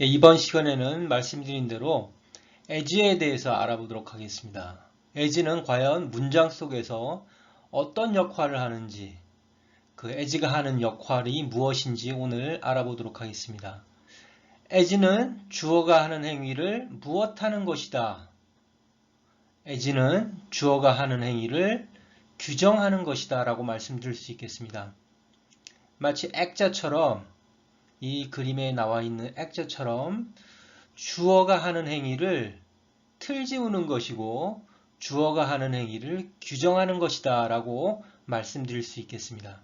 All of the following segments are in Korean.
예, 이번 시간에는 말씀드린 대로 as에 대해서 알아보도록 하겠습니다. as는 과연 문장 속에서 어떤 역할을 하는지, 그 as가 하는 역할이 무엇인지 오늘 알아보도록 하겠습니다. as는 주어가 하는 행위를 무엇하는 것이다. as는 주어가 하는 행위를 규정하는 것이다 라고 말씀드릴 수 있겠습니다. 마치 액자처럼 이 그림에 나와 있는 액자처럼 주어가 하는 행위를 틀지우는 것이고 주어가 하는 행위를 규정하는 것이다 라고 말씀드릴 수 있겠습니다.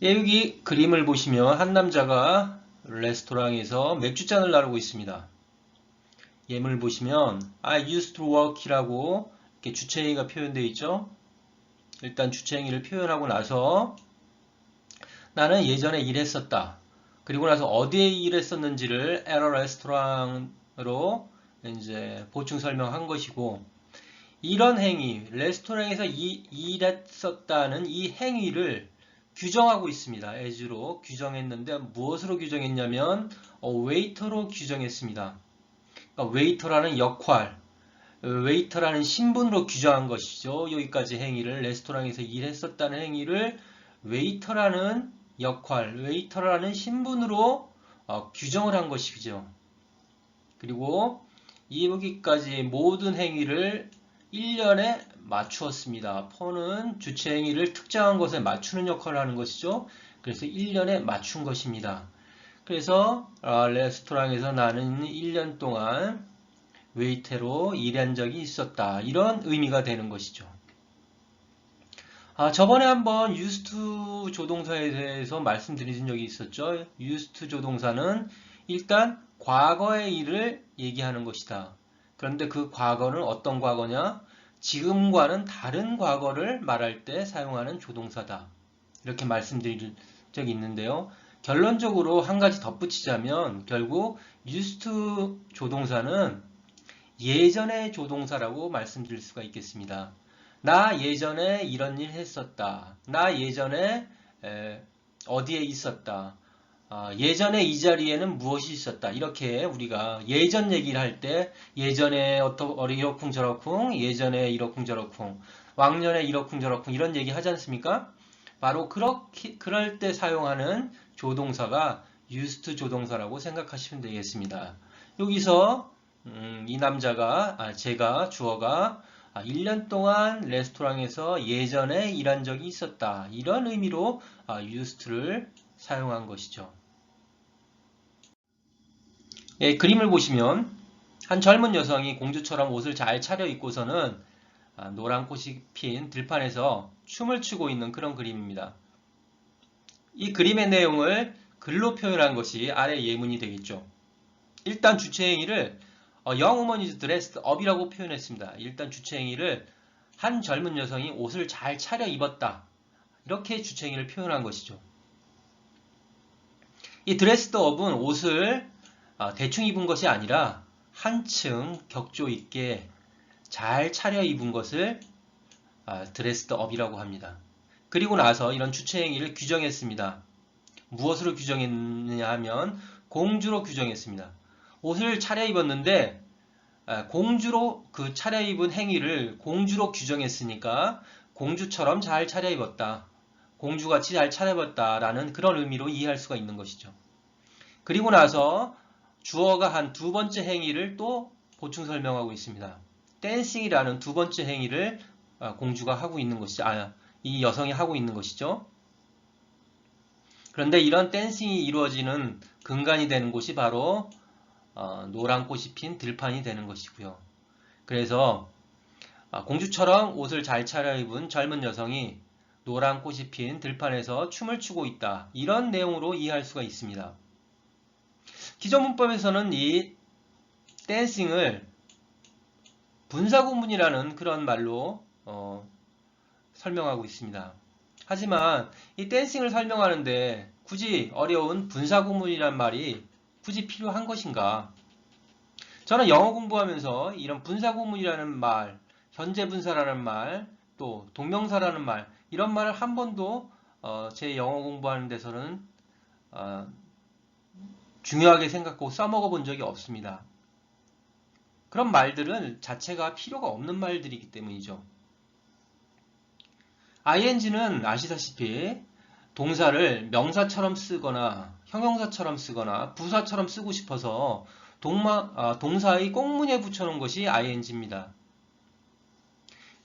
예, 여기 그림을 보시면 한 남자가 레스토랑에서 맥주잔을 나르고 있습니다. 예문을 보시면 I used to work 이라고 이렇게 주체행위가 표현되어 있죠. 일단 주체행위를 표현하고 나서 나는 예전에 일했었다. 그리고 나서 어디에 일했었는지를 at a restaurant으로 이제 보충 설명한 것이고, 이런 행위, 레스토랑에서 일했었다는 이 행위를 규정하고 있습니다. as로 규정했는데 무엇으로 규정했냐면 waiter로 규정했습니다. 그러니까 waiter라는 역할, waiter라는 신분으로 규정한 것이죠. 여기까지 행위를 레스토랑에서 일했었다는 행위를 waiter라는 역할, 웨이터라는 신분으로 규정을 한 것이죠. 그리고 여기까지 모든 행위를 1년에 맞추었습니다. for는 주체 행위를 특정한 것에 맞추는 역할을 하는 것이죠. 그래서 1년에 맞춘 것입니다. 그래서 레스토랑에서 나는 1년 동안 웨이터로 일한 적이 있었다. 이런 의미가 되는 것이죠. 저번에 한번 used to 조동사에 대해서 말씀드린 적이 있었죠. used to 조동사는 일단 과거의 일을 얘기하는 것이다. 그런데 그 과거는 어떤 과거냐? 지금과는 다른 과거를 말할 때 사용하는 조동사다. 이렇게 말씀드린 적이 있는데요. 결론적으로 한 가지 덧붙이자면 결국 used to 조동사는 예전의 조동사라고 말씀드릴 수가 있겠습니다. 나 예전에 이런 일 했었다. 나 예전에 어디에 있었다. 예전에 이 자리에는 무엇이 있었다. 이렇게 우리가 예전 얘기를 할 때 예전에 이러쿵저러쿵, 예전에 이러쿵저러쿵, 왕년에 이러쿵저러쿵 이런 얘기 하지 않습니까? 바로 그럴 때 사용하는 조동사가 used 조동사라고 생각하시면 되겠습니다. 여기서 이 남자가, 주어가 1년 동안 레스토랑에서 예전에 일한 적이 있었다. 이런 의미로 used를 사용한 것이죠. 예, 그림을 보시면 한 젊은 여성이 공주처럼 옷을 잘 차려입고서는 노란 꽃이 핀 들판에서 춤을 추고 있는 그런 그림입니다. 이 그림의 내용을 글로 표현한 것이 아래 예문이 되겠죠. 일단 주체행위를 young woman is dressed up이라고 표현했습니다. 일단 주체행위를 한 젊은 여성이 옷을 잘 차려입었다. 이렇게 주체행위를 표현한 것이죠. 이 dressed up은 옷을 대충 입은 것이 아니라 한층 격조 있게 잘 차려입은 것을 dressed up이라고 합니다. 그리고 나서 이런 주체행위를 규정했습니다. 무엇으로 규정했느냐 하면 공주로 규정했습니다. 옷을 차려입었는데 공주로 그 차려입은 행위를 공주로 규정했으니까 공주처럼 잘 차려입었다. 공주같이 잘 차려입었다라는 그런 의미로 이해할 수가 있는 것이죠. 그리고 나서 주어가 한 두 번째 행위를 또 보충 설명하고 있습니다. 댄싱이라는 두 번째 행위를 공주가 하고 있는 것이죠. 이 여성이 하고 있는 것이죠. 그런데 이런 댄싱이 이루어지는 근간이 되는 곳이 바로 노란 꽃이 핀 들판이 되는 것이고요. 그래서 공주처럼 옷을 잘 차려입은 젊은 여성이 노란 꽃이 핀 들판에서 춤을 추고 있다. 이런 내용으로 이해할 수가 있습니다. 기존 문법에서는 이 댄싱을 분사구문이라는 그런 말로 설명하고 있습니다. 하지만 이 댄싱을 설명하는데 굳이 어려운 분사구문이란 말이 굳이 필요한 것인가? 저는 영어 공부하면서 이런 분사구문이라는 말, 현재분사라는 말, 또 동명사라는 말, 이런 말을 한 번도 제 영어 공부하는 데서는 중요하게 생각하고 써먹어 본 적이 없습니다. 그런 말들은 자체가 필요가 없는 말들이기 때문이죠. ing는 아시다시피 동사를 명사처럼 쓰거나 형용사처럼 쓰거나 부사처럼 쓰고 싶어서 동사의 꽁문에 붙여놓은 것이 ing입니다.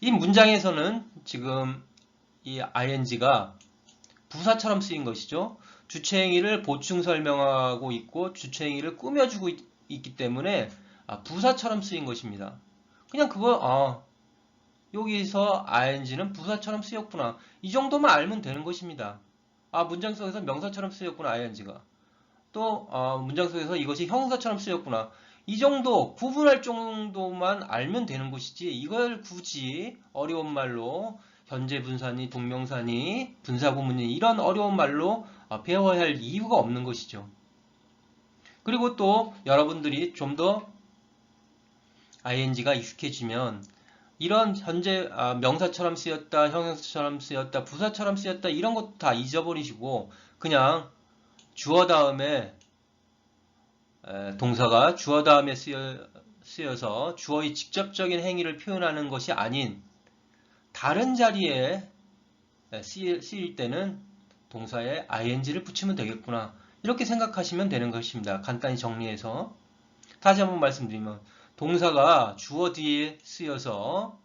이 문장에서는 지금 이 ing가 부사처럼 쓰인 것이죠. 주체행위를 보충 설명하고 있고 주체행위를 꾸며주고 있기 때문에 부사처럼 쓰인 것입니다. 그냥 여기서 ing는 부사처럼 쓰였구나. 이 정도만 알면 되는 것입니다. 문장 속에서 명사처럼 쓰였구나, ing가. 또 문장 속에서 이것이 형용사처럼 쓰였구나. 이 정도, 구분할 정도만 알면 되는 것이지 이걸 굳이 어려운 말로 현재 분사니, 동명사니, 분사구문이 이런 어려운 말로 배워야 할 이유가 없는 것이죠. 그리고 또 여러분들이 좀 더 ing가 익숙해지면 이런 현재 명사처럼 쓰였다, 형용사처럼 쓰였다, 부사처럼 쓰였다 이런 것도 다 잊어버리시고 그냥 주어 다음에 동사가 주어 다음에 쓰여서 주어의 직접적인 행위를 표현하는 것이 아닌 다른 자리에 쓰일 때는 동사에 ing를 붙이면 되겠구나. 이렇게 생각하시면 되는 것입니다. 간단히 정리해서 다시 한번 말씀드리면 동사가 주어 뒤에 쓰여서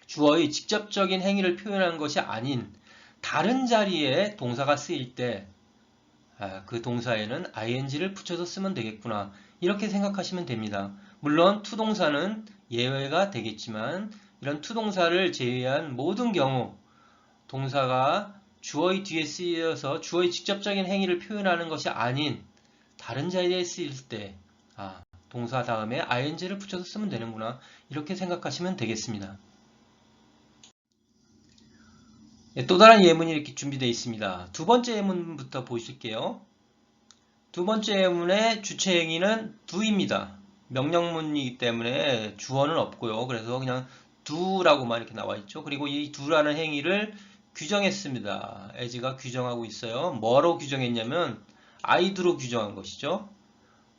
주어의 직접적인 행위를 표현하는 것이 아닌 다른 자리에 동사가 쓰일 때 그 동사에는 ing를 붙여서 쓰면 되겠구나. 이렇게 생각하시면 됩니다. 물론 투동사는 예외가 되겠지만 이런 투동사를 제외한 모든 경우 동사가 주어의 뒤에 쓰여서 주어의 직접적인 행위를 표현하는 것이 아닌 다른 자리에 쓰일 때 동사 다음에 ing를 붙여서 쓰면 되는구나. 이렇게 생각하시면 되겠습니다. 또 다른 예문이 이렇게 준비되어 있습니다. 두 번째 예문부터 보실게요. 두 번째 예문의 주체 행위는 do입니다. 명령문이기 때문에 주어는 없고요. 그래서 그냥 do라고만 이렇게 나와 있죠. 그리고 이 do라는 행위를 규정했습니다. as가 규정하고 있어요. 뭐로 규정했냐면 I do로 규정한 것이죠.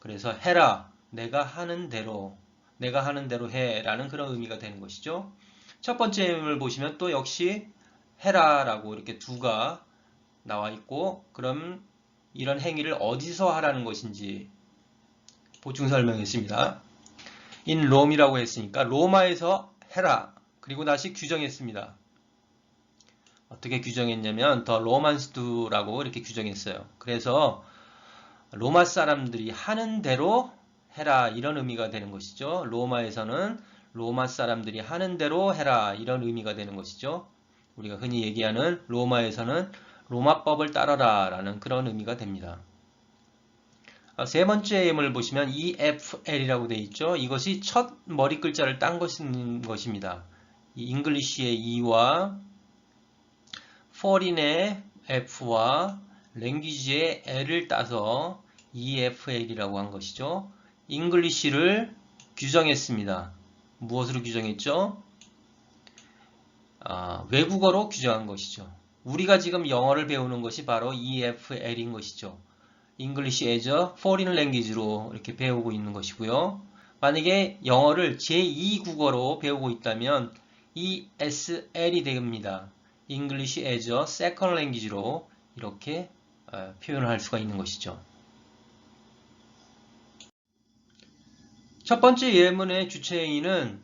그래서 해라, 내가 하는 대로 해 라는 그런 의미가 되는 것이죠. 첫 번째 예문을 보시면 또 역시 해라 라고 이렇게 do가 나와 있고 그럼 이런 행위를 어디서 하라는 것인지 보충 설명했습니다. in Rome이라고 했으니까 로마에서 해라. 그리고 다시 규정했습니다. 어떻게 규정했냐면 the Romans do라고 이렇게 규정했어요. 그래서 로마 사람들이 하는 대로 해라 이런 의미가 되는 것이죠. 로마에서는 로마 사람들이 하는 대로 해라 이런 의미가 되는 것이죠. 우리가 흔히 얘기하는 로마에서는 로마법을 따라라 라는 그런 의미가 됩니다. 세 번째 예문을 보시면 EFL이라고 되어 있죠. 이것이 첫 머리 글자를 딴 것입니다. 이 잉글리시의 E와 foreign의 F와 랭귀지의 L을 따서 EFL이라고 한 것이죠. 잉글리시를 규정했습니다. 무엇으로 규정했죠? 외국어로 규정한 것이죠. 우리가 지금 영어를 배우는 것이 바로 EFL인 것이죠. English as a Foreign Language로 이렇게 배우고 있는 것이고요. 만약에 영어를 제2국어로 배우고 있다면 ESL이 됩니다. English as a Second Language로 이렇게 표현을 할 수가 있는 것이죠. 첫 번째 예문의 주체행위는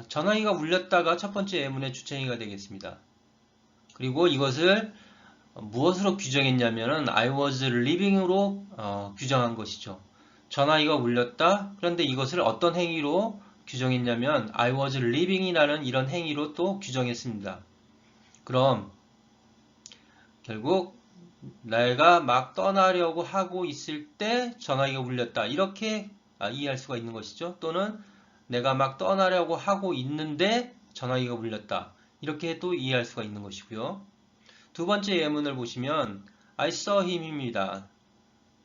전화기가 울렸다가 첫 번째 예문의 주체행위가 되겠습니다. 그리고 이것을 무엇으로 규정했냐면 I was living으로 규정한 것이죠. 전화기가 울렸다. 그런데 이것을 어떤 행위로 규정했냐면 I was living이라는 이런 행위로 또 규정했습니다. 그럼 결국 내가 막 떠나려고 하고 있을 때 전화기가 울렸다. 이렇게 이해할 수가 있는 것이죠. 또는 내가 막 떠나려고 하고 있는데 전화기가 울렸다. 이렇게 또 이해할 수가 있는 것이고요. 두 번째 예문을 보시면 I saw him입니다.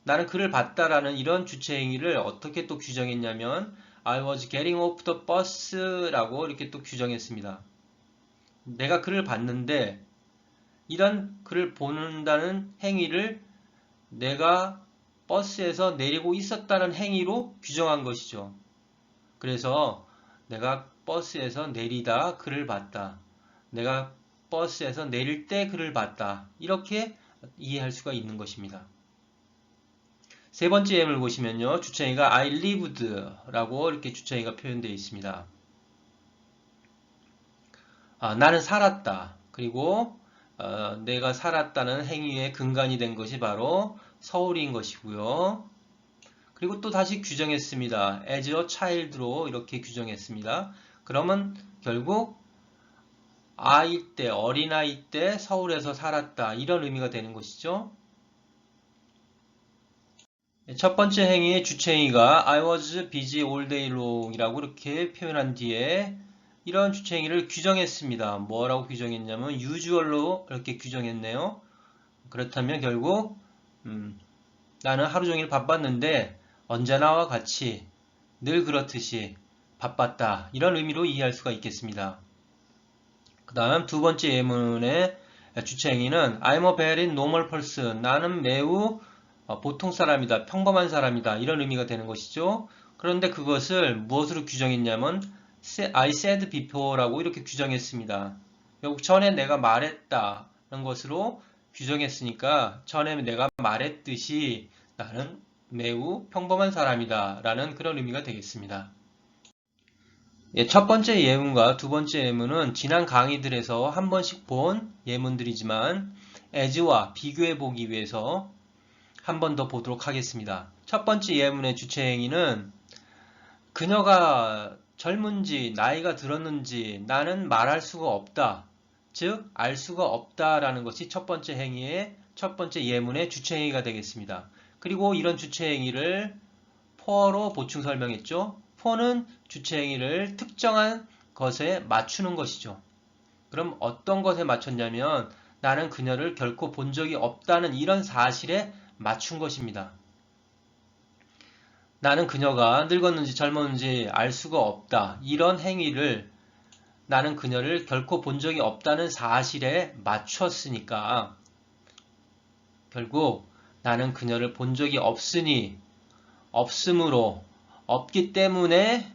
나는 그를 봤다라는 이런 주체 행위를 어떻게 또 규정했냐면 I was getting off the bus라고 이렇게 또 규정했습니다. 내가 그를 봤는데 이런 그를 본다는 행위를 내가 버스에서 내리고 있었다는 행위로 규정한 것이죠. 그래서 내가 버스에서 내리다 그를 봤다. 내가 버스에서 내릴 때 그를 봤다. 이렇게 이해할 수가 있는 것입니다. 세 번째 예문을 보시면요. 주체의가 I lived 라고 이렇게 주체의가 표현되어 있습니다. 나는 살았다. 그리고 내가 살았다는 행위의 근간이 된 것이 바로 서울인 것이고요. 그리고 또 다시 규정했습니다. as a child로 이렇게 규정했습니다. 그러면 결국 아이 때, 어린아이 때 서울에서 살았다. 이런 의미가 되는 것이죠. 첫 번째 행위의 주체행위가 I was busy all day long 이라고 이렇게 표현한 뒤에 이런 주체행위를 규정했습니다. 뭐라고 규정했냐면 usual로 이렇게 규정했네요. 그렇다면 결국 나는 하루 종일 바빴는데 언제나와 같이 늘 그렇듯이 바빴다. 이런 의미로 이해할 수가 있겠습니다. 그 다음 두 번째 예문의 주체행위는 I'm a very normal person. 나는 매우 보통 사람이다. 평범한 사람이다. 이런 의미가 되는 것이죠. 그런데 그것을 무엇으로 규정했냐면 I said before라고 이렇게 규정했습니다. 결국 전에 내가 말했다는 것으로 규정했으니까 전에 내가 말했듯이 나는 매우 평범한 사람이다 라는 그런 의미가 되겠습니다. 첫 번째 예문과 두 번째 예문은 지난 강의들에서 한 번씩 본 예문들이지만 as와 비교해 보기 위해서 한 번 더 보도록 하겠습니다. 첫 번째 예문의 주체행위는 그녀가 젊은지 나이가 들었는지 나는 말할 수가 없다. 즉 알 수가 없다라는 것이 첫 번째 행위의 첫 번째 예문의 주체행위가 되겠습니다. 그리고 이런 주체행위를 for로 보충 설명했죠. for는 주체행위를 특정한 것에 맞추는 것이죠. 그럼 어떤 것에 맞췄냐면 나는 그녀를 결코 본 적이 없다는 이런 사실에 맞춘 것입니다. 나는 그녀가 늙었는지 젊었는지 알 수가 없다. 이런 행위를 나는 그녀를 결코 본 적이 없다는 사실에 맞췄으니까 결국 나는 그녀를 본 적이 없으므로 없기 때문에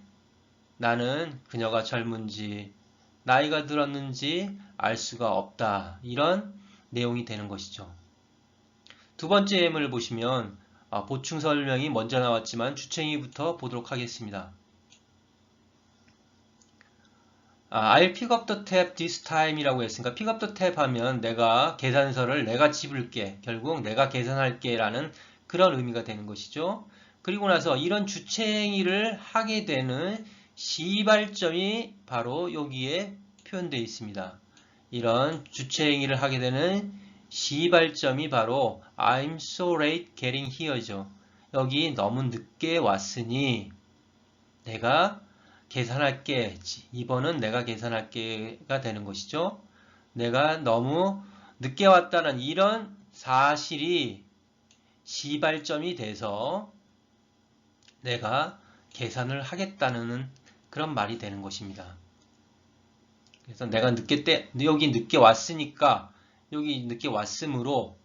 나는 그녀가 젊은지 나이가 들었는지 알 수가 없다. 이런 내용이 되는 것이죠. 두 번째 예문을 보시면 보충 설명이 먼저 나왔지만 주체행위부터 보도록 하겠습니다. I'll pick up the tab this time 이라고 했으니까 pick up the tab 하면 내가 계산서를 내가 집을게. 결국 내가 계산할게 라는 그런 의미가 되는 것이죠. 그리고 나서 이런 주체행위를 하게 되는 시발점이 바로 여기에 표현되어 있습니다. 이런 주체행위를 하게 되는 시발점이 바로 I'm so late getting here죠. 여기 너무 늦게 왔으니 내가 계산할게. 2번은 내가 계산할게가 되는 것이죠. 내가 너무 늦게 왔다는 이런 사실이 시발점이 돼서 내가 계산을 하겠다는 그런 말이 되는 것입니다. 그래서 내가 여기 늦게 왔으니까 여기 늦게 왔으므로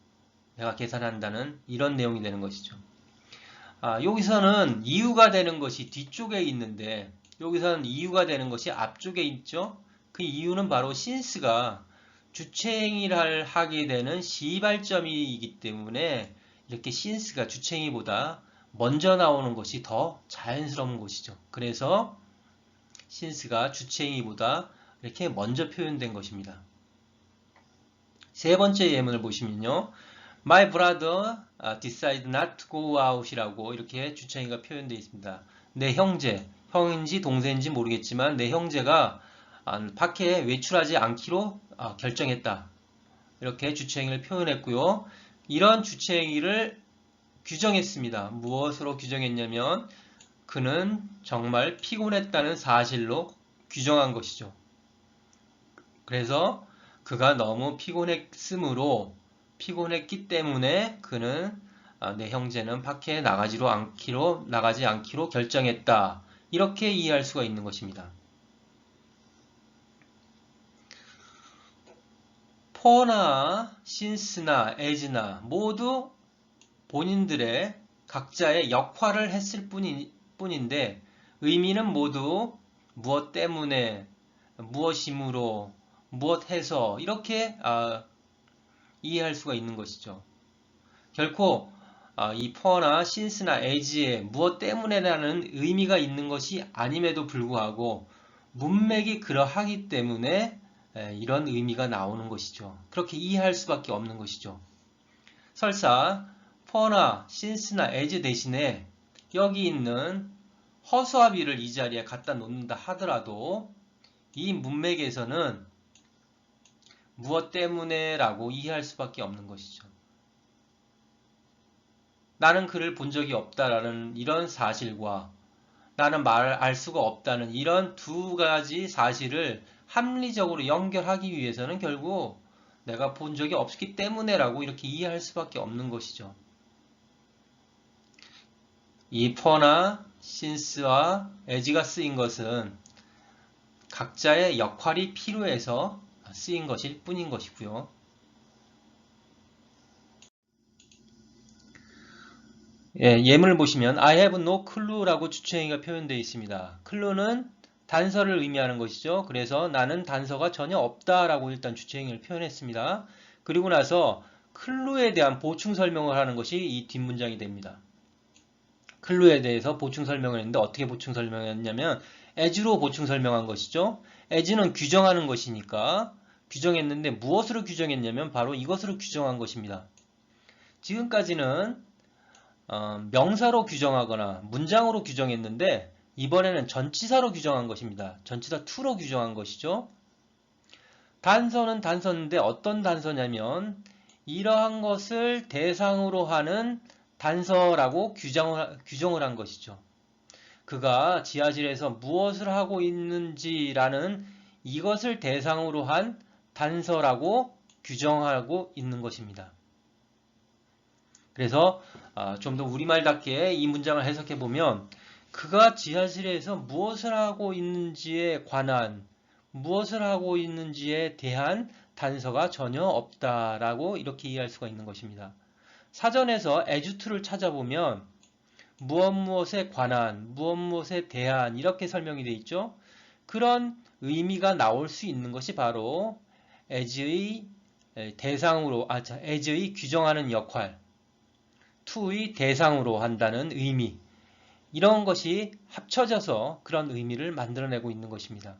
내가 계산한다는 이런 내용이 되는 것이죠. 여기서는 이유가 되는 것이 뒤쪽에 있는데 여기서는 이유가 되는 것이 앞쪽에 있죠. 그 이유는 바로 since가 주체행위를 하게 되는 시발점이기 때문에 이렇게 since가 주체행위보다 먼저 나오는 것이 더 자연스러운 것이죠. 그래서 since가 주체행위보다 이렇게 먼저 표현된 것입니다. 세 번째 예문을 보시면요. My brother decided not to go out 이라고 이렇게 주체행위가 표현되어 있습니다. 내 형제, 형인지 동생인지 모르겠지만 내 형제가 밖에 외출하지 않기로 결정했다. 이렇게 주체행위를 표현했고요. 이런 주체행위를 규정했습니다. 무엇으로 규정했냐면 그는 정말 피곤했다는 사실로 규정한 것이죠. 그래서 그가 너무 피곤했기 때문에 그는 내 형제는 밖에 나가지 않기로 결정했다. 이렇게 이해할 수가 있는 것입니다. for나 since나 as나 모두 본인들의 각자의 역할을 했을 뿐인데 의미는 모두 무엇 때문에, 무엇이므로, 무엇해서 이렇게 이해할 수가 있는 것이죠. 결코 이 for나 since나 as에 무엇 때문에라는 의미가 있는 것이 아님에도 불구하고 문맥이 그러하기 때문에 이런 의미가 나오는 것이죠. 그렇게 이해할 수밖에 없는 것이죠. 설사 for나 since나 as 대신에 여기 있는 허수아비를 이 자리에 갖다 놓는다 하더라도 이 문맥에서는 무엇 때문에 라고 이해할 수밖에 없는 것이죠. 나는 그를 본 적이 없다라는 이런 사실과 나는 알 수가 없다는 이런 두 가지 사실을 합리적으로 연결하기 위해서는 결국 내가 본 적이 없기 때문에 라고 이렇게 이해할 수밖에 없는 것이죠. 이 for나 since와 as가 쓰인 것은 각자의 역할이 필요해서 쓰인 것일 뿐인 것이고요. 예문을 보시면 I have no clue라고 주체행위가 표현되어 있습니다. clue는 단서를 의미하는 것이죠. 그래서 나는 단서가 전혀 없다라고 일단 주체행위를 표현했습니다. 그리고 나서 clue에 대한 보충 설명을 하는 것이 이 뒷문장이 됩니다. clue에 대해서 보충 설명을 했는데 어떻게 보충 설명했냐면 as로 보충 설명한 것이죠. as는 규정하는 것이니까 규정했는데 무엇으로 규정했냐면 바로 이것으로 규정한 것입니다. 지금까지는 명사로 규정하거나 문장으로 규정했는데 이번에는 전치사로 규정한 것입니다. 전치사 to로 규정한 것이죠. 단서는 단서인데 어떤 단서냐면 이러한 것을 대상으로 하는 단서라고 규정을 한 것이죠. 그가 지하실에서 무엇을 하고 있는지라는 이것을 대상으로 한 단서라고 규정하고 있는 것입니다. 그래서 좀 더 우리말답게 이 문장을 해석해 보면 그가 지하실에서 무엇을 하고 있는지에 관한 무엇을 하고 있는지에 대한 단서가 전혀 없다라고 이렇게 이해할 수가 있는 것입니다. 사전에서 as to를 찾아보면 무엇 무엇에 관한 무엇 무엇에 대한 이렇게 설명이 되어 있죠. 그런 의미가 나올 수 있는 것이 바로 as의 대상으로 as의 규정하는 역할 to의 대상으로 한다는 의미 이런 것이 합쳐져서 그런 의미를 만들어내고 있는 것입니다.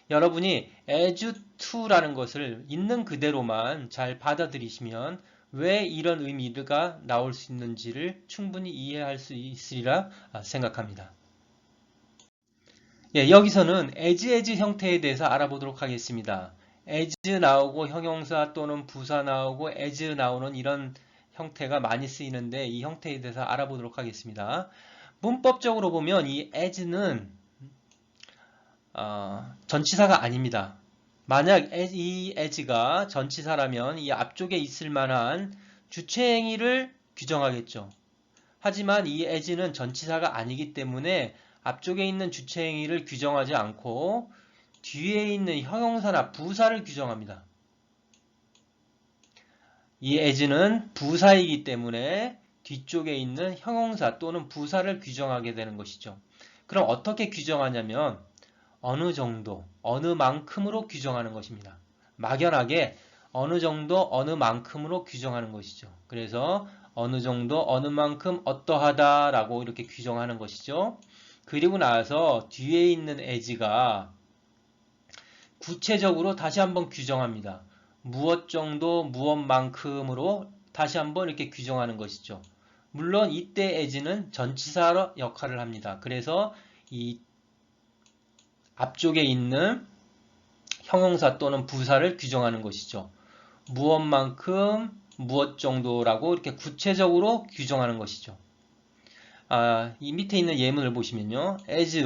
여러분이 as to라는 것을 있는 그대로만 잘 받아들이시면 왜 이런 의미가 나올 수 있는지를 충분히 이해할 수 있으리라 생각합니다. 여기서는 as 형태에 대해서 알아보도록 하겠습니다. as 나오고 형용사 또는 부사 나오고 as 나오는 이런 형태가 많이 쓰이는데 이 형태에 대해서 알아보도록 하겠습니다. 문법적으로 보면 이 as는 전치사가 아닙니다. 만약 이 as가 전치사라면 이 앞쪽에 있을 만한 주체행위를 규정하겠죠. 하지만 이 as는 전치사가 아니기 때문에 앞쪽에 있는 주체행위를 규정하지 않고 뒤에 있는 형용사나 부사를 규정합니다. 이 as는 부사이기 때문에 뒤쪽에 있는 형용사 또는 부사를 규정하게 되는 것이죠. 그럼 어떻게 규정하냐면 어느 정도, 어느 만큼으로 규정하는 것입니다. 막연하게 어느 정도, 어느 만큼으로 규정하는 것이죠. 그래서 어느 정도, 어느 만큼 어떠하다 라고 이렇게 규정하는 것이죠. 그리고 나서 뒤에 있는 as가 구체적으로 다시 한번 규정합니다. 무엇 정도, 무엇만큼으로 다시 한번 이렇게 규정하는 것이죠. 물론 이때 as는 전치사 역할을 합니다. 그래서 이 앞쪽에 있는 형용사 또는 부사를 규정하는 것이죠. 무엇만큼, 무엇 정도라고 이렇게 구체적으로 규정하는 것이죠. 이 밑에 있는 예문을 보시면요. as,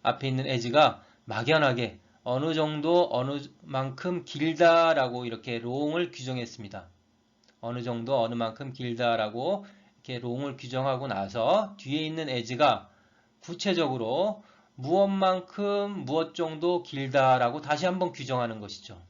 앞에 있는 as가 막연하게 어느 정도, 어느 만큼 길다라고 이렇게 long을 규정했습니다. 어느 정도, 어느 만큼 길다라고 이렇게 long을 규정하고 나서 뒤에 있는 as가 구체적으로 무엇만큼, 무엇 정도 길다라고 다시 한번 규정하는 것이죠.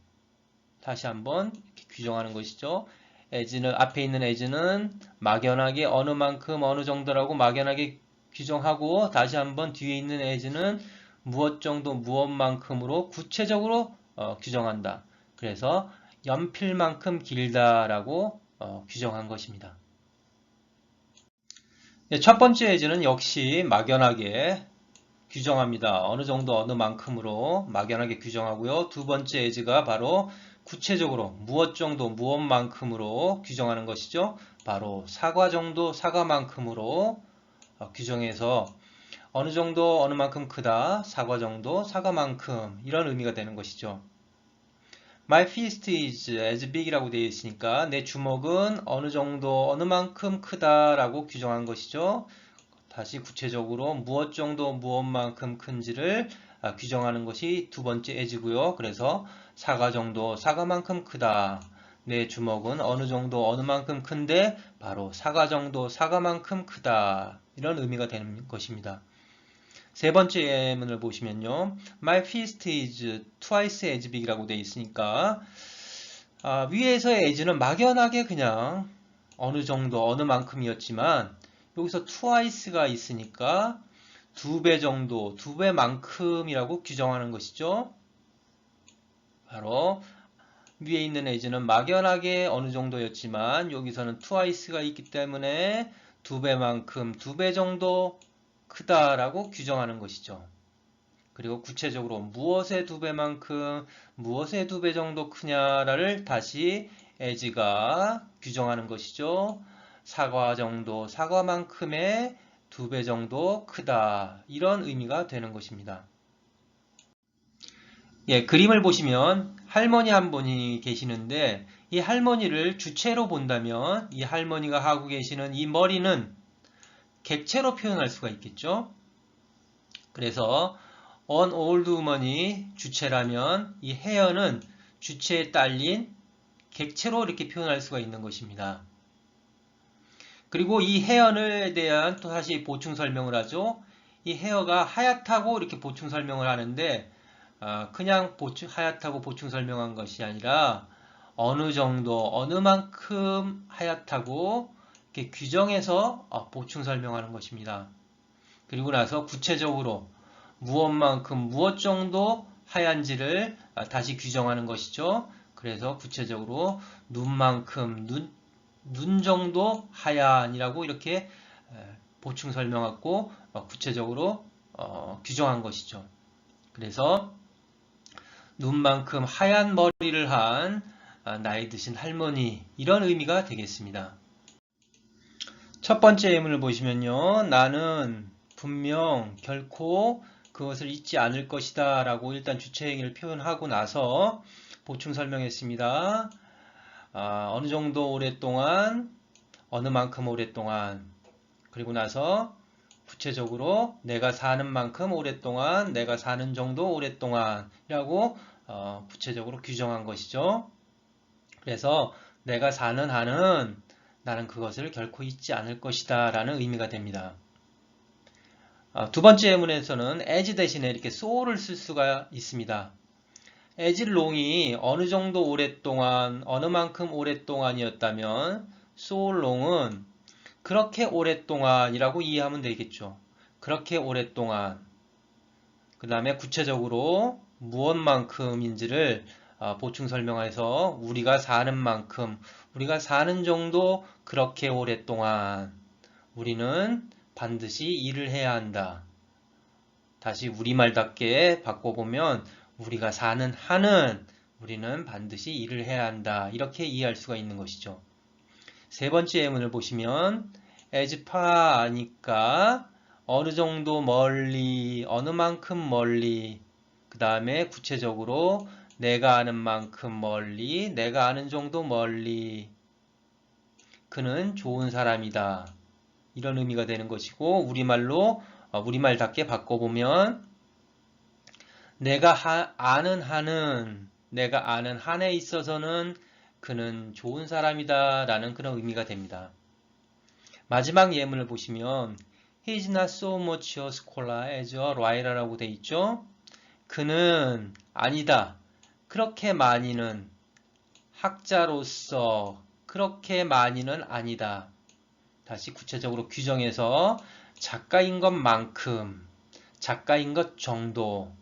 다시 한번 이렇게 규정하는 것이죠. as는 앞에 있는 as는 막연하게 어느 만큼 어느 정도라고 막연하게 규정하고 다시 한번 뒤에 있는 as는 무엇 정도 무엇만큼으로 구체적으로 규정한다. 그래서 연필만큼 길다라고 규정한 것입니다. 네, 첫 번째 as는 역시 막연하게 규정합니다. 어느 정도 어느 만큼으로 막연하게 규정하고요. 두 번째 as가 바로 구체적으로 무엇 정도 무엇만큼으로 규정하는 것이죠. 바로 사과 정도 사과만큼으로 규정해서 어느 정도 어느 만큼 크다, 사과 정도 사과만큼 이런 의미가 되는 것이죠. My fist is as big이라고 되어 있으니까 내 주먹은 어느 정도 어느 만큼 크다라고 규정한 것이죠. 다시 구체적으로 무엇 정도 무엇만큼 큰지를 규정하는 것이 두 번째 as고요. 그래서 사과 정도 사과만큼 크다. 내 주먹은 어느 정도 어느 만큼 큰데 바로 사과 정도 사과만큼 크다. 이런 의미가 되는 것입니다. 세 번째 예문을 보시면요. My fist is twice as big이라고 되어 있으니까 위에서의 as는 막연하게 그냥 어느 정도 어느 만큼이었지만 여기서 twice가 있으니까 두 배 정도, 두 배만큼이라고 규정하는 것이죠. 바로 위에 있는 as는 막연하게 어느 정도였지만 여기서는 twice가 있기 때문에 두 배만큼, 두 배 정도 크다라고 규정하는 것이죠. 그리고 구체적으로 무엇의 두 배만큼, 무엇의 두 배 정도 크냐를 다시 as가 규정하는 것이죠. 사과 정도, 사과만큼의 두 배 정도 크다. 이런 의미가 되는 것입니다. 예, 그림을 보시면 할머니 한 분이 계시는데 이 할머니를 주체로 본다면 이 할머니가 하고 계시는 이 머리는 객체로 표현할 수가 있겠죠. 그래서 an old woman이 주체라면 이 hair는 주체에 딸린 객체로 이렇게 표현할 수가 있는 것입니다. 그리고 이 hair에 대한 또 다시 보충 설명을 하죠. 이 hair가 하얗다고 이렇게 보충 설명을 하는데 그냥 하얗다고 보충 설명한 것이 아니라 어느 정도 어느 만큼 하얗다고 이렇게 규정해서 보충 설명하는 것입니다. 그리고 나서 구체적으로 무엇만큼 무엇 정도 하얀지를 다시 규정하는 것이죠. 그래서 구체적으로 눈만큼 눈 정도 하얀이라고 이렇게 보충 설명하고 구체적으로 규정한 것이죠. 그래서 눈만큼 하얀 머리를 한 나이 드신 할머니 이런 의미가 되겠습니다. 첫 번째 예문을 보시면요. 나는 분명 결코 그것을 잊지 않을 것이다 라고 일단 주체행위를 표현하고 나서 보충 설명했습니다. 어느 정도 오랫동안, 어느 만큼 오랫동안, 그리고 나서 구체적으로 내가 사는 만큼 오랫동안, 내가 사는 정도 오랫동안 이라고 구체적으로 규정한 것이죠. 그래서 내가 사는 한은 나는 그것을 결코 잊지 않을 것이다 라는 의미가 됩니다. 두 번째 예문에서는 as 대신에 이렇게 so를 쓸 수가 있습니다. as long이 어느 정도 오랫동안, 어느 만큼 오랫동안이었다면 so long은 그렇게 오랫동안이라고 이해하면 되겠죠. 그렇게 오랫동안. 그 다음에 구체적으로 무엇만큼인지를 보충 설명해서 우리가 사는 만큼, 우리가 사는 정도 그렇게 오랫동안 우리는 반드시 일을 해야 한다. 다시 우리말답게 바꿔보면 우리가 사는 한은 우리는 반드시 일을 해야 한다. 이렇게 이해할 수가 있는 것이죠. 세 번째 예문을 보시면 as far 하니까 어느 정도 멀리, 어느 만큼 멀리, 그 다음에 구체적으로 내가 아는 만큼 멀리, 내가 아는 정도 멀리, 그는 좋은 사람이다. 이런 의미가 되는 것이고 우리말로 우리말답게 바꿔보면 내가 아는 한에 있어서는 그는 좋은 사람이다 라는 그런 의미가 됩니다. 마지막 예문을 보시면 He is not so much a scholar as a writer라고 되어 있죠. 그는 아니다. 그렇게 많이는 학자로서 그렇게 많이는 아니다. 다시 구체적으로 규정해서 작가인 것만큼, 작가인 것 정도,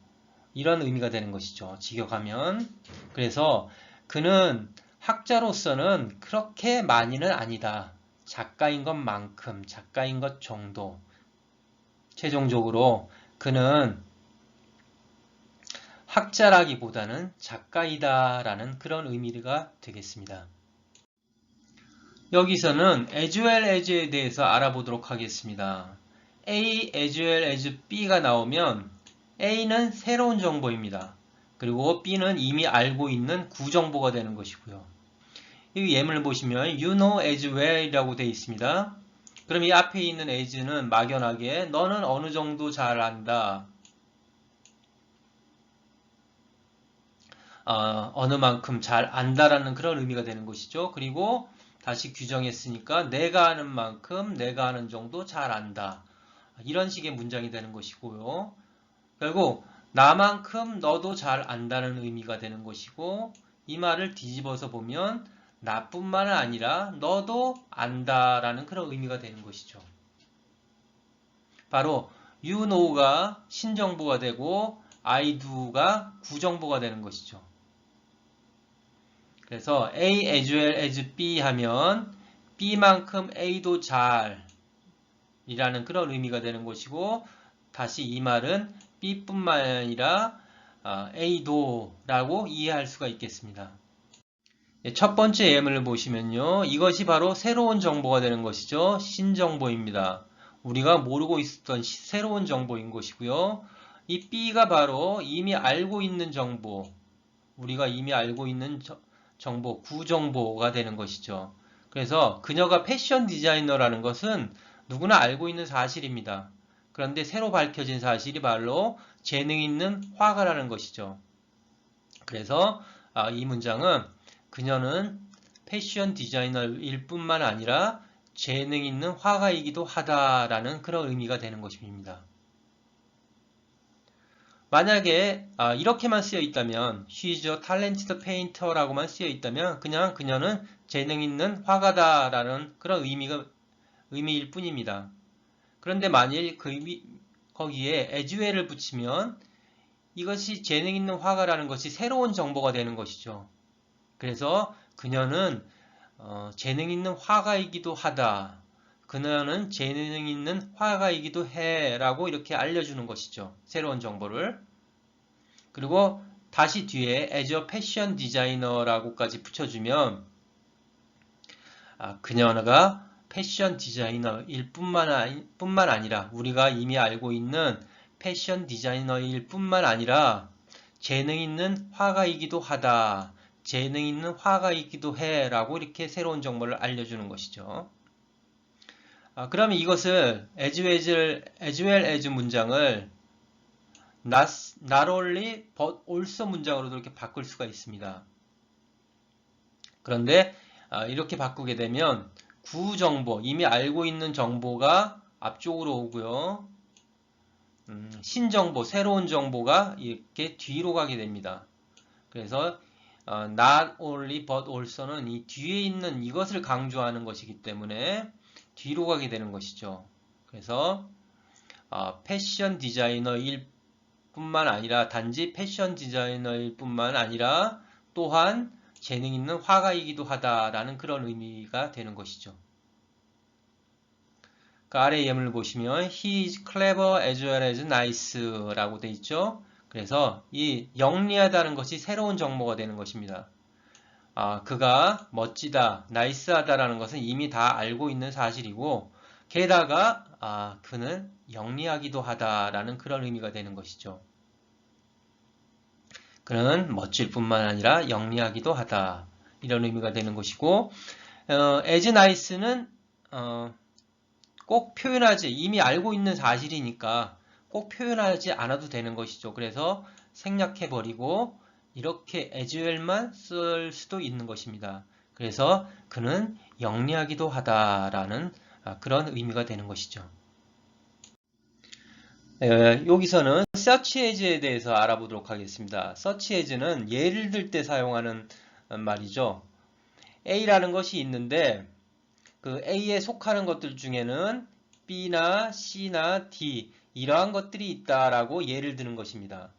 이런 의미가 되는 것이죠. 직역하면. 그래서 그는 학자로서는 그렇게 많이는 아니다. 작가인 것만큼, 작가인 것 정도. 최종적으로 그는 학자라기보다는 작가이다라는 그런 의미가 되겠습니다. 여기서는 as well as에 대해서 알아보도록 하겠습니다. A as well as B가 나오면 A는 새로운 정보입니다. 그리고 B는 이미 알고 있는 구정보가 되는 것이고요. 이 예문을 보시면 you know as well 이라고 되어 있습니다. 그럼 이 앞에 있는 as는 막연하게 너는 어느 정도 잘 안다. 어느 만큼 잘 안다라는 그런 의미가 되는 것이죠. 그리고 다시 규정했으니까 내가 아는 만큼 내가 아는 정도 잘 안다. 이런 식의 문장이 되는 것이고요. 결국 나만큼 너도 잘 안다는 의미가 되는 것이고 이 말을 뒤집어서 보면 나뿐만 아니라 너도 안다라는 그런 의미가 되는 것이죠. 바로 you know가 신정보가 되고 I do가 구정보가 되는 것이죠. 그래서 A as well as B 하면 B만큼 A도 잘 이라는 그런 의미가 되는 것이고 다시 이 말은 B뿐만 아니라 A도 라고 이해할 수가 있겠습니다. 첫 번째 예문을 보시면요. 이것이 바로 새로운 정보가 되는 것이죠. 신정보입니다. 우리가 모르고 있었던 새로운 정보인 것이고요. 이 B가 바로 이미 알고 있는 정보, 우리가 이미 알고 있는 정보, 구정보가 되는 것이죠. 그래서 그녀가 패션 디자이너라는 것은 누구나 알고 있는 사실입니다. 그런데 새로 밝혀진 사실이 바로 재능 있는 화가라는 것이죠. 그래서 이 문장은 그녀는 패션 디자이너일 뿐만 아니라 재능 있는 화가이기도 하다라는 그런 의미가 되는 것입니다. 만약에 이렇게만 쓰여 있다면 She's a talented painter라고만 쓰여 있다면 그냥 그녀는 재능 있는 화가다라는 그런 의미일 뿐입니다. 그런데 만일 거기에 as well을 붙이면 이것이 재능 있는 화가라는 것이 새로운 정보가 되는 것이죠. 그래서 그녀는 재능 있는 화가이기도 하다. 그녀는 재능 있는 화가이기도 해 라고 이렇게 알려주는 것이죠. 새로운 정보를. 그리고 다시 뒤에 as a fashion designer라고까지 붙여주면 그녀가 패션 디자이너일 뿐만 아니라 우리가 이미 알고 있는 패션 디자이너일 뿐만 아니라 재능 있는 화가이기도 하다. 재능 있는 화가이기도 해 라고 이렇게 새로운 정보를 알려주는 것이죠. 그러면 이것을 as well as 문장을 not only but also 문장으로도 이렇게 바꿀 수가 있습니다. 그런데 이렇게 바꾸게 되면 구정보, 이미 알고 있는 정보가 앞쪽으로 오고요. 신정보, 새로운 정보가 이렇게 뒤로 가게 됩니다. 그래서 not only but also는 이 뒤에 있는 이것을 강조하는 것이기 때문에 뒤로 가게 되는 것이죠. 그래서 패션 디자이너일 뿐만 아니라 단지 패션 디자이너일 뿐만 아니라 또한 재능 있는 화가이기도 하다라는 그런 의미가 되는 것이죠. 그 아래 예문을 보시면 He is clever as well as nice 라고 되어 있죠. 그래서 이 영리하다는 것이 새로운 정보가 되는 것입니다. 그가 멋지다, 나이스하다라는 것은 이미 다 알고 있는 사실이고 게다가 그는 영리하기도 하다라는 그런 의미가 되는 것이죠. 그는 멋질 뿐만 아니라 영리하기도 하다. 이런 의미가 되는 것이고 as nice는 꼭 표현하지, 이미 알고 있는 사실이니까 꼭 표현하지 않아도 되는 것이죠. 그래서 생략해버리고 이렇게 as well만 쓸 수도 있는 것입니다. 그래서 그는 영리하기도 하다라는 그런 의미가 되는 것이죠. 여기서는 search as에 대해서 알아보도록 하겠습니다. search as는 예를 들 때 사용하는 말이죠. A라는 것이 있는데 그 A에 속하는 것들 중에는 B나 C나 D 이러한 것들이 있다라고 예를 드는 것입니다.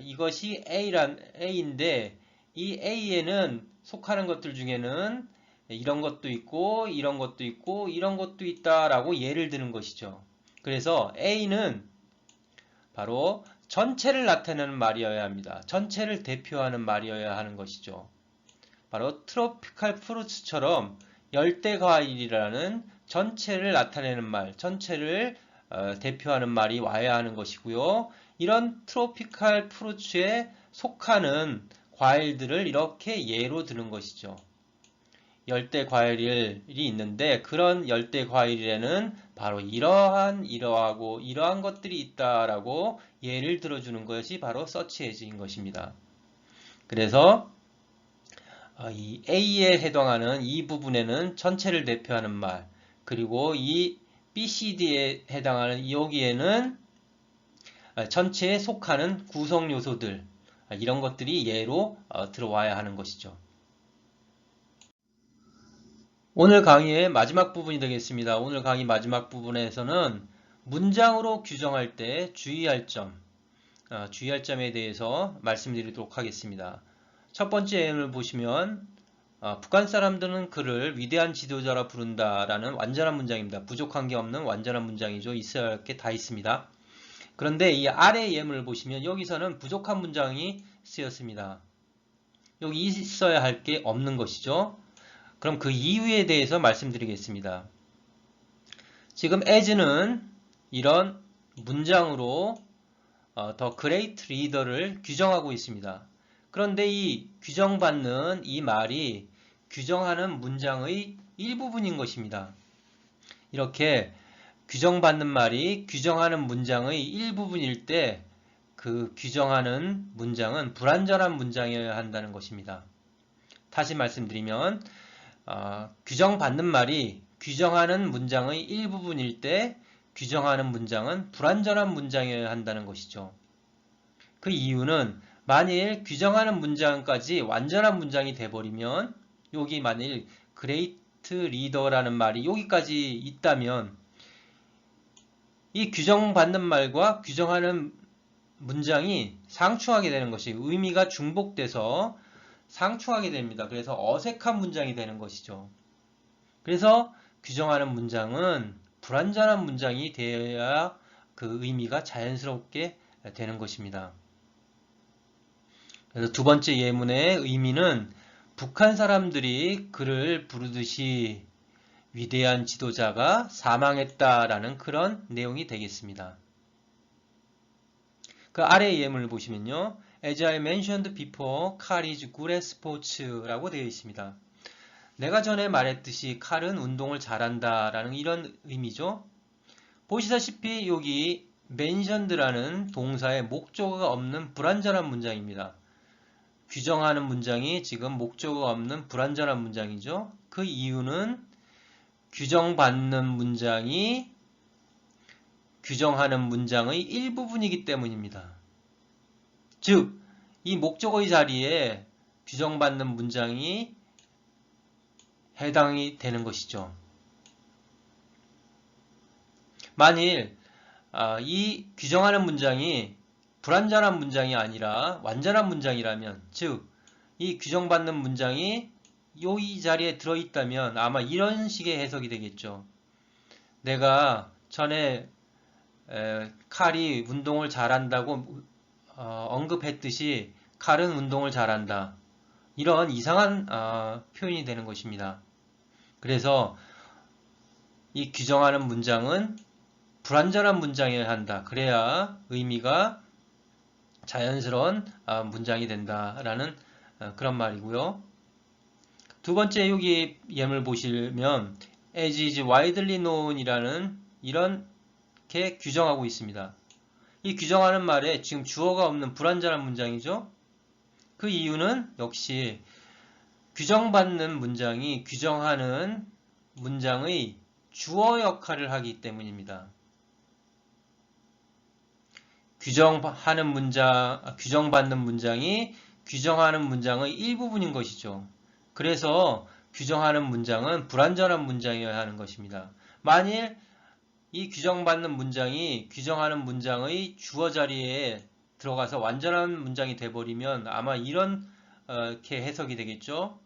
이것이 A인데 이 A에는 속하는 것들 중에는 이런 것도 있고 이런 것도 있고 이런 것도 있다라고 예를 드는 것이죠. 그래서 A는 바로 전체를 나타내는 말이어야 합니다. 전체를 대표하는 말이어야 하는 것이죠. 바로 트로피칼 프루츠처럼 열대 과일이라는 전체를 나타내는 말, 전체를 대표하는 말이 와야 하는 것이고요. 이런 트로피칼 프루츠에 속하는 과일들을 이렇게 예로 드는 것이죠. 열대 과일이 있는데 그런 열대 과일에는 바로 이러하고 이러한 것들이 있다라고 예를 들어주는 것이 바로 such as인 것입니다. 그래서 이 A에 해당하는 이 부분에는 전체를 대표하는 말, 그리고 이 B, C, D에 해당하는 여기에는 전체에 속하는 구성 요소들, 이런 것들이 예로 들어와야 하는 것이죠. 오늘 강의의 마지막 부분이 되겠습니다. 오늘 강의 마지막 부분에서는 문장으로 규정할 때 주의할 점에 대해서 말씀드리도록 하겠습니다. 첫 번째 예를 보시면 북한 사람들은 그를 위대한 지도자라 부른다라는 완전한 문장입니다. 부족한 게 없는 완전한 문장이죠. 있어야 할 게 다 있습니다. 그런데 이 아래 예문을 보시면 여기서는 부족한 문장이 쓰였습니다. 여기 있어야 할 게 없는 것이죠. 그럼 그 이유에 대해서 말씀드리겠습니다. 지금 as는 이런 문장으로 the great leader를 규정하고 있습니다. 그런데 이 규정받는 이 말이 규정하는 문장의 일부분인 것입니다. 이렇게 규정받는 말이 규정하는 문장의 일부분일 때 그 규정하는 문장은 불완전한 문장이어야 한다는 것입니다. 다시 말씀드리면 규정받는 말이 규정하는 문장의 일부분일 때 규정하는 문장은 불완전한 문장이어야 한다는 것이죠. 그 이유는 만일 규정하는 문장까지 완전한 문장이 돼버리면 여기 만일 great leader라는 말이 여기까지 있다면 이 규정받는 말과 규정하는 문장이 상충하게 되는 것이 의미가 중복돼서 상충하게 됩니다. 그래서 어색한 문장이 되는 것이죠. 그래서 규정하는 문장은 불완전한 문장이 되어야 그 의미가 자연스럽게 되는 것입니다. 그래서 두 번째 예문의 의미는 북한 사람들이 그를 부르듯이 위대한 지도자가 사망했다라는 그런 내용이 되겠습니다. 그 아래 예문을 보시면요. As I mentioned before, Carl is good at sports라고 되어 있습니다. 내가 전에 말했듯이 칼은 운동을 잘한다 라는 이런 의미죠. 보시다시피 여기 mentioned라는 동사의 목적어가 없는 불완전한 문장입니다. 규정하는 문장이 지금 목적어가 없는 불완전한 문장이죠. 그 이유는 규정받는 문장이 규정하는 문장의 일부분이기 때문입니다. 즉, 이 목적어의 자리에 규정받는 문장이 해당이 되는 것이죠. 만일 이 규정하는 문장이 불완전한 문장이 아니라 완전한 문장이라면, 즉, 이 규정받는 문장이 이 자리에 들어있다면 아마 이런 식의 해석이 되겠죠. 내가 전에 칼이 운동을 잘한다고 언급했듯이 칼은 운동을 잘한다. 이런 이상한 표현이 되는 것입니다. 그래서 이 규정하는 문장은 불완전한 문장이어야 한다. 그래야 의미가 자연스러운 문장이 된다라는 그런 말이고요. 두 번째 여기 예문을 보시면 as is widely known이라는 이렇게 규정하고 있습니다. 이 규정하는 말에 지금 주어가 없는 불완전한 문장이죠. 그 이유는 역시 규정받는 문장이 규정하는 문장의 주어 역할을 하기 때문입니다. 규정받는 문장이 규정하는 문장의 일부분인 것이죠. 그래서 규정하는 문장은 불완전한 문장이어야 하는 것입니다. 만일 이 규정받는 문장이 규정하는 문장의 주어 자리에 들어가서 완전한 문장이 돼버리면 아마 이렇게 해석이 되겠죠.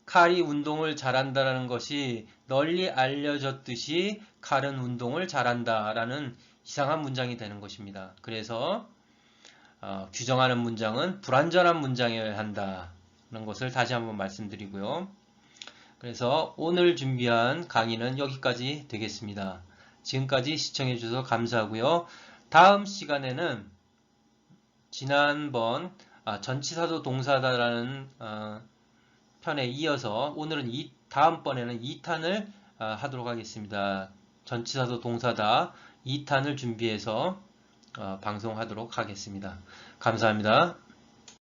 칼이 운동을 잘한다라는 것이 널리 알려졌듯이 칼은 운동을 잘한다라는 이상한 문장이 되는 것입니다. 그래서 규정하는 문장은 불완전한 문장이어야 한다는 것을 다시 한번 말씀드리고요. 그래서 오늘 준비한 강의는 여기까지 되겠습니다. 지금까지 시청해 주셔서 감사하고요. 다음 시간에는 지난번 전치사도 동사다라는 편에 이어서 오늘은 다음번에는 2탄을 하도록 하겠습니다. 전치사도 동사다 2탄을 준비해서 방송하도록 하겠습니다. 감사합니다.